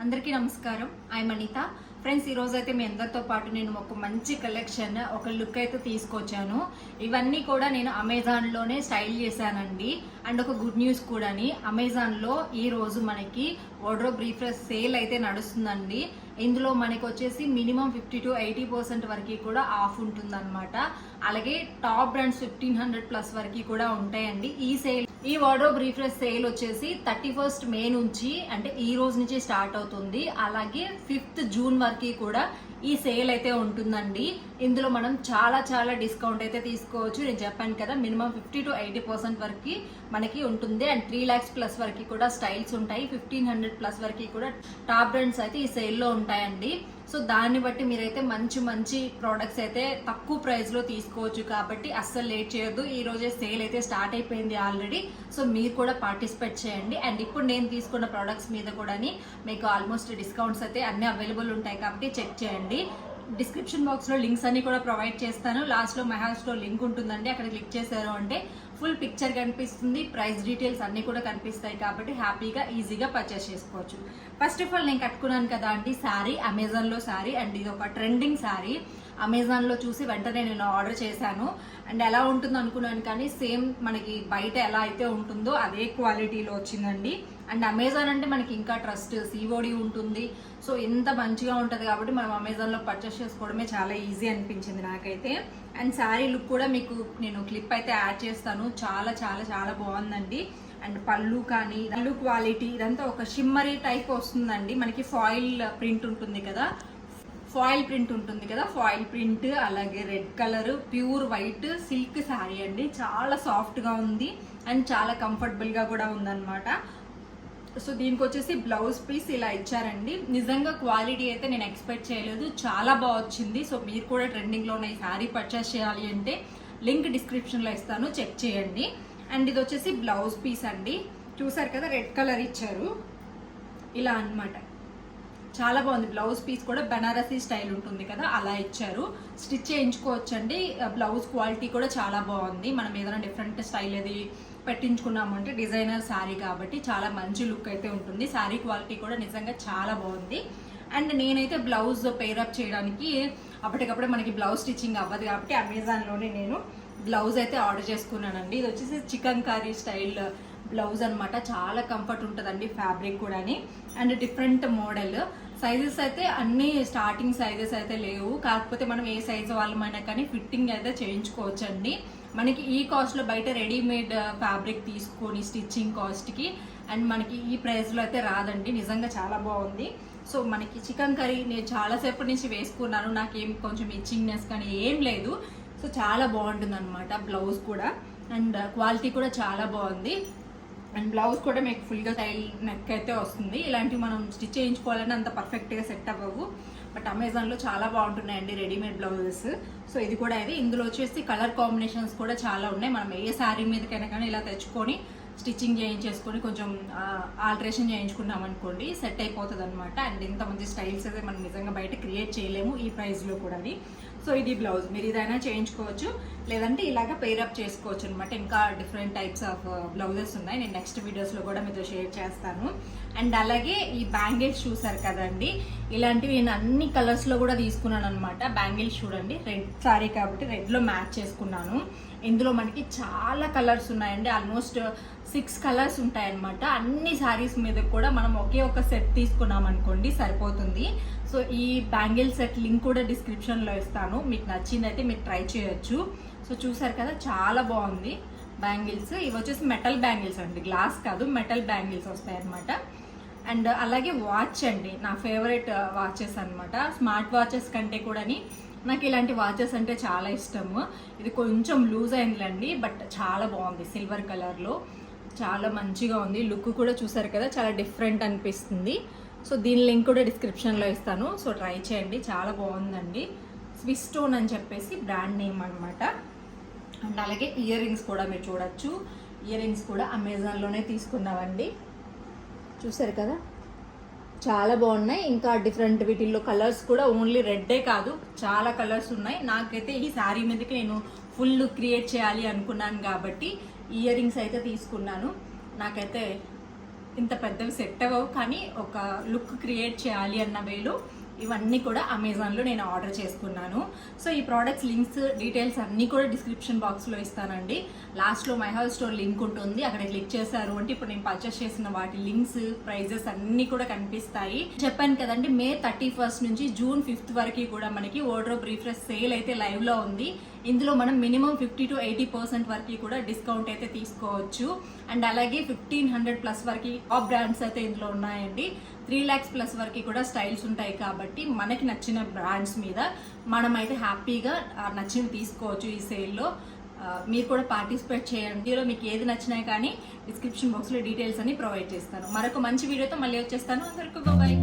అందరికీ నమస్కారం. I'm Anitha. Friends, ఈ రోజు అయితే మీ అందరితో పాటు నేను ఒక మంచి కలెక్షన్, ఒక లుక్ అయితే తీసుకొచ్చాను. ఇవన్నీ కూడా నేను అమెజాన్లోనే స్టైల్ చేశానండి. అండ్ ఒక గుడ్ న్యూస్ కూడాని, అమెజాన్లో ఈ రోజు మనకి వార్డ్రోబ్ రిఫ్రెష్ సేల్ అయితే నడుస్తుందండి. ఇందులో మనకి వచ్చేసి మినిమం 50 to 80% వరకు కూడా ఆఫ్ ఉంటుందన్నమాట. అలాగే టాప్ బ్రాండ్స్ 1500+ వరకు కూడా ఉంటాయండి. ఈ వార్డ్రోబ్ రిఫ్రెష్ సేల్ వచ్చేసి 31st మే నుంచి, అంటే ఈ రోజు నుంచి స్టార్ట్ అవుతుంది. అలాగే 5th జూన్ వరకు కూడా ఈ సేల్ అయితే ఉంటుందండి. ఇందులో మనం చాలా డిస్కౌంట్ అయితే తీసుకోవచ్చు. నేను చెప్పాను కదా, మినిమం 50 to 80% వరకు మనకి ఉంటుంది. అండ్ 3 lakhs+ వరకు కూడా స్టైల్స్ ఉంటాయి. 1500+ వరకు కూడా టాప్ బ్రాండ్స్ అయితే ఈ సేల్లో ఉంటాయండి. సో దాన్ని బట్టి మీరైతే మంచి ప్రోడక్ట్స్ అయితే తక్కువ ప్రైస్ లో తీసుకోవచ్చు. కాబట్టి అస్సలు లేట్ చేయొద్దు. ఈ రోజే సేల్ అయితే స్టార్ట్ అయిపోయింది ఆల్రెడీ. సో మీరు కూడా పార్టిసిపేట్ చేయండి. అండ్ ఇప్పుడు నేను తీసుకున్న ప్రోడక్ట్స్ మీద కూడా మీకు ఆల్మోస్ట్ డిస్కౌంట్స్ అయితే అన్ని అవైలబుల్ ఉంటాయి. కాబట్టి చెక్ చేయండి. డిస్క్రిప్షన్ బాక్స్ లో లింక్స్ అన్ని కూడా ప్రొవైడ్ చేస్తాను. లాస్ట్ లో మై హౌస్ లో లింక్ ఉంటుందండి. అక్కడ క్లిక్ చేశారు అంటే ఫుల్ పిక్చర్ కనిపిస్తుంది, ప్రైస్ డీటెయిల్స్ అన్ని కూడా కనిపిస్తాయి. కాబట్టి హ్యాపీగా ఈజీగా పర్చేస్ చేసుకోవచ్చు. ఫస్ట్ ఆఫ్ ఆల్ నేను కట్టుకున్నాను కదా అండి శారీ, అమెజాన్ లో శారీ. అండ్ ఇది ఒక ట్రెండింగ్ శారీ. అమెజాన్ లో చూసి వెంటనే నేను ఆర్డర్ చేశాను. అండ్ ఎలా ఉంటుంది అనుకున్నాను, కానీ సేమ్ మనకి బయట ఎలా అయితే ఉంటుందో అదే క్వాలిటీలో వచ్చిందండి. అండ్ అమెజాన్ అంటే మనకి ఇంకా ట్రస్ట్, సిఓడి ఉంటుంది. సో ఎంత మంచిగా ఉంటుంది కాబట్టి మనం అమెజాన్లో పర్చేస్ చేసుకోవడమే చాలా ఈజీ అనిపించింది నాకైతే. అండ్ శారీ లుక్ కూడా మీకు నేను క్లిప్ అయితే యాడ్ చేస్తాను. చాలా బాగుందండి. అండ్ పళ్ళు కానీ, పళ్ళు క్వాలిటీ ఇదంతా ఒక షిమ్మరీ టైప్ వస్తుందండి. మనకి ఫాయిల్ ప్రింట్ ఉంటుంది కదా, ఫాయిల్ ప్రింట్, అలాగే red colour, pure white silk sari అండి. చాలా సాఫ్ట్గా ఉంది అండ్ చాలా కంఫర్టబుల్గా కూడా ఉందన్నమాట. సో దీనికి వచ్చేసి బ్లౌజ్ పీస్ ఇలా ఇచ్చారండి. నిజంగా క్వాలిటీ అయితే నేను ఎక్స్పెక్ట్ చేయలేదు, చాలా బాగా వచ్చింది. సో మీరు కూడా ట్రెండింగ్లో ఉన్న ఈ శారీ పర్చేస్ చేయాలి అంటే లింక్ డిస్క్రిప్షన్లో ఇస్తాను, చెక్ చేయండి. అండ్ ఇది వచ్చేసి బ్లౌజ్ పీస్ అండి. చూసారు కదా, రెడ్ కలర్ ఇచ్చారు ఇలా అన్నమాట. చాలా బాగుంది. బ్లౌజ్ పీస్ కూడా బనారసీ స్టైల్ ఉంటుంది కదా, అలా ఇచ్చారు. స్టిచ్ చేయించుకోవచ్చు అండి. బ్లౌజ్ క్వాలిటీ కూడా చాలా బాగుంది. మనం ఏదైనా డిఫరెంట్ స్టైల్ అది పెట్టించుకున్నామంటే డిజైనర్ శారీ కాబట్టి చాలా మంచి లుక్ అయితే ఉంటుంది. శారీ క్వాలిటీ కూడా నిజంగా చాలా బాగుంది. అండ్ నేనైతే బ్లౌజ్ పేరప్ చేయడానికి అప్పటికప్పుడే మనకి బ్లౌజ్ స్టిచ్చింగ్ అవ్వదు కాబట్టి అమెజాన్లోనే నేను బ్లౌజ్ అయితే ఆర్డర్ చేసుకున్నానండి. ఇది వచ్చేసి చికెన్ కర్రీ స్టైల్ బ్లౌజ్ అనమాట. చాలా కంఫర్ట్ ఉంటుందండి ఫ్యాబ్రిక్ కూడాని. And different model. సైజెస్ అయితే అన్ని స్టార్టింగ్ సైజెస్ అయితే లేవు. కాకపోతే మనం ఏ సైజు వాళ్ళమైనా కానీ ఫిట్టింగ్ అయితే చేయించుకోవచ్చు అండి. మనకి ఈ కాస్ట్లో బయట రెడీమేడ్ ఫ్యాబ్రిక్ తీసుకొని స్టిచ్చింగ్ కాస్ట్కి అండ్ మనకి ఈ ప్రైస్లో అయితే రాదండి. నిజంగా చాలా బాగుంది. సో మనకి చికెన్ కర్రీ నేను చాలాసేపటి నుంచి వేసుకున్నాను. నాకేం కొంచెం ఇచ్చింగ్నెస్ కానీ ఏం లేదు. సో చాలా బాగుంటుంది అనమాట బ్లౌజ్ కూడా. అండ్ క్వాలిటీ కూడా చాలా బాగుంది. అండ్ బ్లౌజ్ కూడా మీకు ఫుల్గా స్టైల్ నెక్ అయితే వస్తుంది. ఇలాంటివి మనం స్టిచ్ చేయించుకోవాలని అంత పర్ఫెక్ట్గా సెట్ అవ్వవు. బట్ అమెజాన్లో చాలా బాగుంటున్నాయండి రెడీమేడ్ బ్లౌజెస్. సో ఇది కూడా ఇది. ఇందులో వచ్చేసి కలర్ కాంబినేషన్స్ కూడా చాలా ఉన్నాయి. మనం ఏ శారీ మీదకైనా కానీ ఇలా తెచ్చుకొని స్టిచ్చింగ్ చేయించేసుకొని కొంచెం ఆల్టరేషన్ చేయించుకున్నాం అనుకోండి, సెట్ అయిపోతుంది అనమాట. అండ్ ఇంతమంది స్టైల్స్ అయితే మనం నిజంగా బయట క్రియేట్ చేయలేము ఈ ప్రైస్లో కూడా. సో ఇది బ్లౌజ్. మీరు ఇదైనా చేయించుకోవచ్చు, లేదంటే ఇలాగ పేరప్ చేసుకోవచ్చు అనమాట. ఇంకా డిఫరెంట్ టైప్స్ ఆఫ్ బ్లౌజెస్ ఉన్నాయి. నేను నెక్స్ట్ వీడియోస్లో కూడా మీతో షేర్ చేస్తాను. అండ్ అలాగే ఈ బ్యాంగిల్స్ చూసారు కదండి, ఇలాంటివి నేను అన్ని కలర్స్లో కూడా తీసుకున్నాను అనమాట. బ్యాంగిల్స్ చూడండి, రెడ్ సారీ కాబట్టి రెడ్లో మ్యాచ్ చేసుకున్నాను. ఇందులో మనకి చాలా కలర్స్ ఉన్నాయండి. ఆల్మోస్ట్ 6 కలర్స్ ఉంటాయన్నమాట. అన్ని శారీస్ మీద కూడా మనం ఒకే ఒక సెట్ తీసుకున్నాం అనుకోండి సరిపోతుంది. సో ఈ బ్యాంగిల్ సెట్ లింక్ కూడా డిస్క్రిప్షన్లో ఇస్తాను. మీకు నచ్చిందైతే మీరు ట్రై చేయొచ్చు. సో చూసారు కదా, చాలా బాగుంది బ్యాంగిల్స్. ఇవి వచ్చేసి మెటల్ బ్యాంగిల్స్ అండి, గ్లాస్ కాదు, మెటల్ బ్యాంగిల్స్ వస్తాయి అనమాట. అండ్ అలాగే వాచ్ అండి, నా ఫేవరెట్ వాచెస్ అనమాట. స్మార్ట్ వాచెస్ కంటే కూడా నాకు ఇలాంటి వాచెస్ అంటే చాలా ఇష్టము. ఇది కొంచెం లూజ్ అయిందిలేండి, బట్ చాలా బాగుంది. సిల్వర్ కలర్లో చాలా మంచిగా ఉంది. లుక్ కూడా చూసారు కదా, చాలా డిఫరెంట్ అనిపిస్తుంది. సో దీని లింక్ కూడా డిస్క్రిప్షన్లో ఇస్తాను. సో ట్రై చేయండి, చాలా బాగుందండి. స్విస్ స్టోన్ అని చెప్పేసి బ్రాండ్ నేమ్ అనమాట. అండ్ అలాగే ఇయర్ రింగ్స్ కూడా మీరు చూడొచ్చు. ఇయర్ రింగ్స్ కూడా అమెజాన్లోనే తీసుకున్నామండి. చూసారు కదా, చాలా బాగున్నాయి. ఇంకా డిఫరెంట్ వీటిల్లో కలర్స్ కూడా ఓన్లీ రెడ్డే కాదు, చాలా కలర్స్ ఉన్నాయి. నాకైతే ఈ శారీ మీదకి నేను ఫుల్ క్రియేట్ చేయాలి అనుకున్నాను కాబట్టి ఇయర్ రింగ్స్ అయితే తీసుకున్నాను. నాకైతే ఇంత పెద్దవి సెట్ అవ్వవు, కానీ ఒక లుక్ క్రియేట్ చేయాలి అన్న వేలో ఇవన్నీ కూడా అమెజాన్లో నేను ఆర్డర్ చేసుకున్నాను. సో ఈ ప్రోడక్ట్స్ లింక్స్ డీటెయిల్స్ అన్నీ కూడా డిస్క్రిప్షన్ బాక్స్లో ఇస్తానండి. లాస్ట్లో మై హౌస్ స్టోర్ లింక్ ఉంటుంది, అక్కడ క్లిక్ చేశారు అంటే ఇప్పుడు నేను పర్చేస్ చేసిన వాటి లింక్స్ ప్రైజెస్ అన్నీ కూడా కనిపిస్తాయి. చెప్పాను కదండి, మే 31 నుంచి జూన్ 5 వరకు కూడా మనకి వార్డ్రోబ్ రిఫ్రెష్ సేల్ అయితే లైవ్లో ఉంది. ఇందులో మనం మినిమం 50 to 80% వరకు కూడా డిస్కౌంట్ అయితే తీసుకోవచ్చు. అండ్ అలాగే 1500+ వరకు టాప్ బ్రాండ్స్ అయితే ఇందులో ఉన్నాయండి. 3 lakhs+ వరకు కూడా స్టైల్స్ ఉంటాయి కాబట్టి మనకి నచ్చిన బ్రాండ్స్ మీద మనమైతే హ్యాపీగా నచ్చినవి తీసుకోవచ్చు ఈ సేల్లో. మీరు కూడా పార్టిసిపేట్ చేయండి. ఇందులో మీకు ఏది నచ్చినా కానీ డిస్క్రిప్షన్ బాక్స్లో డీటెయిల్స్ అన్ని ప్రొవైడ్ చేస్తాను. మరొక మంచి వీడియోతో మళ్ళీ వచ్చేస్తాను. అందరికీ బాయ్.